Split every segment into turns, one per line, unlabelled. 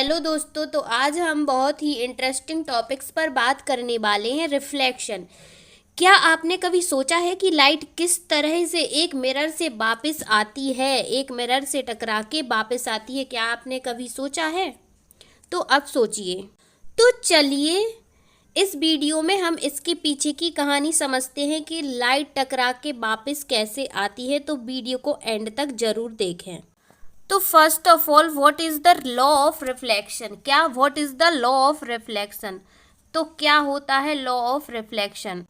Hello दोस्तों, तो आज हम बहुत ही इंटरेस्टिंग टॉपिक्स पर बात करने वाले हैं, रिफ्लेक्शन। क्या आपने कभी सोचा है कि लाइट किस तरह से एक मिरर से वापस आती है, एक मिरर से टकरा के वापस आती है? क्या आपने कभी सोचा है? तो अब सोचिए। तो चलिए इस वीडियो में हम इसके पीछे की कहानी समझते हैं कि लाइट टकरा के वापस कैसे आती है। तो वीडियो को एंड तक जरूर देखें। तो first of all, what is the law of reflection? क्या what is the law of reflection? तो क्या होता है लॉ ऑफ रिफ्लेक्शन?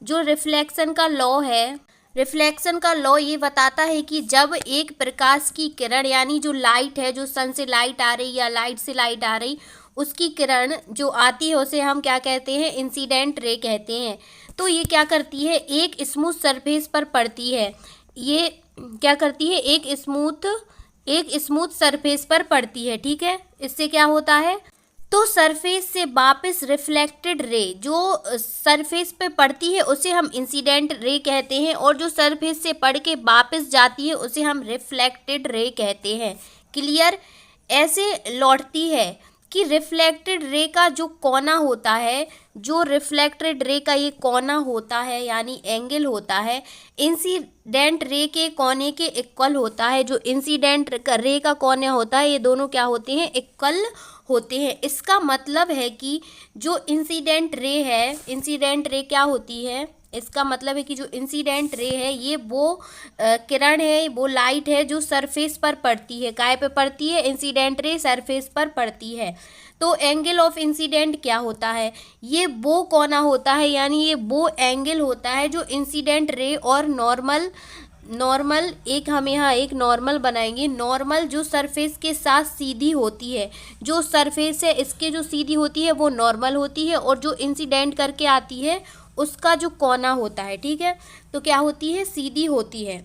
जो रिफ्लेक्शन का लॉ है, रिफ्लेक्शन का लॉ ये बताता है कि जब एक प्रकाश की किरण यानी जो लाइट है, जो सन से लाइट आ रही या लाइट से लाइट आ रही, उसकी किरण जो आती है उसे हम क्या कहते हैं? इंसिडेंट रे कहते हैं। तो ये क्या करती है? एक स्मूथ सरफेस पर पड़ती है। ये क्या करती है? एक स्मूथ सरफेस पर पड़ती है। ठीक है, इससे क्या होता है? तो सरफेस से वापस रिफ्लेक्टेड रे जो सरफेस पे पड़ती है उसे हम इंसिडेंट रे कहते हैं, और जो सरफेस से पड़ के वापस जाती है उसे हम रिफ्लेक्टेड रे कहते हैं। क्लियर? ऐसे लौटती है कि रिफ्लेक्टेड रे का जो कोना होता है, जो रिफ्लेक्टेड रे का ये कोना होता है यानी एंगल होता है, इंसिडेंट रे के कोने के इक्वल होता है। जो इंसिडेंट रे का कोना होता है, ये दोनों क्या होते हैं? इक्वल होते हैं। इसका मतलब है कि जो इंसिडेंट रे है, इंसिडेंट रे क्या होती है? इसका मतलब है कि जो इंसिडेंट रे है ये वो किरण है, वो लाइट है जो सरफेस पर पड़ती है। काय पे पड़ती है? इंसिडेंट रे सरफेस पर पड़ती है। तो एंगल ऑफ इंसिडेंट क्या होता है? ये वो कोना होता है, यानी ये वो एंगल होता है जो इंसिडेंट रे और नॉर्मल एक हम यहाँ एक नॉर्मल बनाएंगे। नॉर्मल जो सरफेस के साथ सीधी होती है, जो सरफेस है इसके जो सीधी होती है वो नॉर्मल होती है, और जो इंसिडेंट करके आती है उसका जो कोना होता है, ठीक है, तो क्या होती है? सीधी होती है।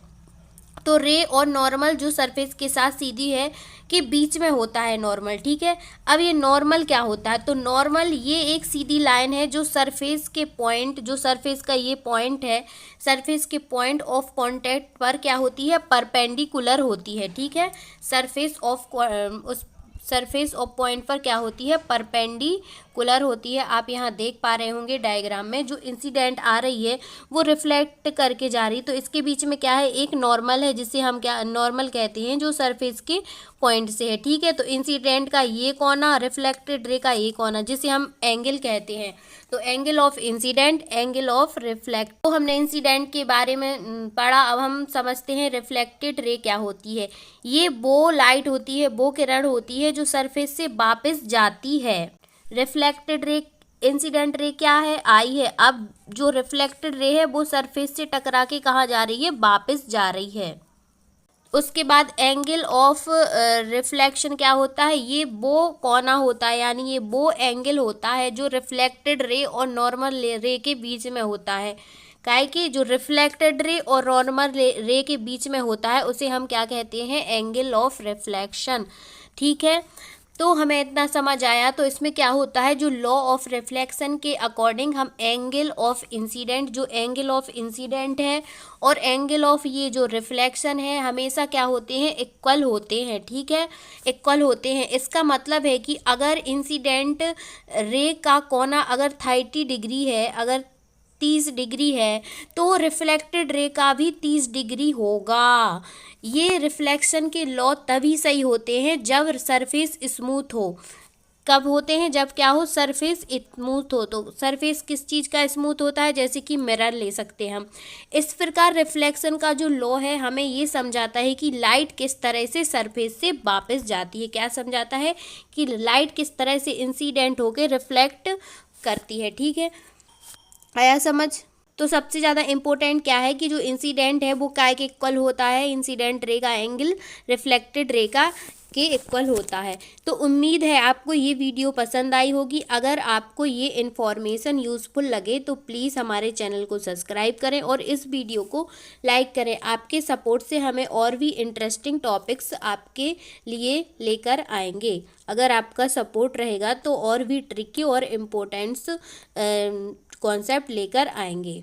तो रे और नॉर्मल जो सरफेस के साथ सीधी है के बीच में होता है नॉर्मल। ठीक है, अब ये नॉर्मल क्या होता है? तो नॉर्मल ये एक सीधी लाइन है जो सरफेस के पॉइंट, जो सरफेस का ये पॉइंट है, सरफेस के पॉइंट ऑफ कांटेक्ट पर क्या होती है? परपेंडिकुलर होती है। ठीक है, सरफेस ऑफ पॉइंट पर क्या होती है? परपेंडिकुलर होती है। आप यहाँ देख पा रहे होंगे डायग्राम में, जो इंसिडेंट आ रही है वो रिफ्लेक्ट करके जा रही है, तो इसके बीच में क्या है? एक नॉर्मल है जिसे हम क्या नॉर्मल कहते हैं, जो सरफेस के पॉइंट से है। ठीक है, तो इंसिडेंट का ये कोना, रिफ्लेक्टेड रे का ये कोना, जिसे हम एंगल कहते हैं। तो angle of incident, angle of reflect. तो हमने इंसिडेंट के बारे में पढ़ा, अब हम समझते हैं रिफ्लेक्टेड रे क्या होती है। ये वो लाइट होती है, वो किरण होती है जो सरफेस से वापस जाती है। रिफ्लेक्टेड रे, इंसिडेंट रे क्या है? आई है। अब जो रिफ्लेक्टेड रे है वो सरफेस से टकरा के कहाँ जा रही है? वापस जा रही है। उसके बाद एंगल ऑफ रिफ्लेक्शन क्या होता है? ये वो कोना होता है, यानी ये वो एंगल होता है जो रिफ्लेक्टेड रे और नॉर्मल रे के बीच में होता है। काहे कि जो रिफ्लेक्टेड रे और नॉर्मल रे के बीच में होता है उसे हम क्या कहते हैं? Angle of reflection. ठीक है, तो हमें इतना समझ आया। तो इसमें क्या होता है? जो लॉ ऑफ रिफ्लेक्शन के अकॉर्डिंग हम एंगल ऑफ इंसिडेंट, जो एंगल ऑफ इंसिडेंट है और एंगल ऑफ ये जो रिफ्लेक्शन है, हमेशा क्या होते हैं? इक्वल होते हैं। ठीक है, इक्वल होते हैं। इसका मतलब है कि अगर इंसिडेंट रे का कोना अगर 30 डिग्री है, अगर 30 डिग्री है, तो रिफ्लेक्टेड रे का भी 30 डिग्री होगा। ये रिफ्लेक्शन के लॉ तभी सही होते हैं जब सरफेस स्मूथ हो। कब होते हैं? जब क्या हो? सरफेस स्मूथ हो। तो सरफेस किस चीज़ का स्मूथ होता है? जैसे कि मिरर ले सकते हैं हम। इस प्रकार रिफ्लेक्शन का जो लॉ है हमें ये समझाता है कि लाइट किस तरह से सरफेस से वापस जाती है। क्या समझाता है? कि लाइट किस तरह से इंसिडेंट होकर रिफ्लेक्ट करती है। ठीक है, आया समझ? तो सबसे ज़्यादा इम्पोर्टेंट क्या है कि जो इंसिडेंट है वो काय के इक्वल होता है? इंसिडेंट रे का एंगल रिफ्लेक्टेड रे का के इक्वल होता है। तो उम्मीद है आपको ये वीडियो पसंद आई होगी। अगर आपको ये इन्फॉर्मेशन यूज़फुल लगे तो प्लीज़ हमारे चैनल को सब्सक्राइब करें और इस वीडियो को लाइक करें। आपके सपोर्ट से हमें और भी इंटरेस्टिंग टॉपिक्स आपके लिए लेकर आएंगे। अगर आपका सपोर्ट रहेगा तो और भी ट्रिकी और इम्पोर्टेंट्स कॉन्सेप्ट लेकर आएंगे।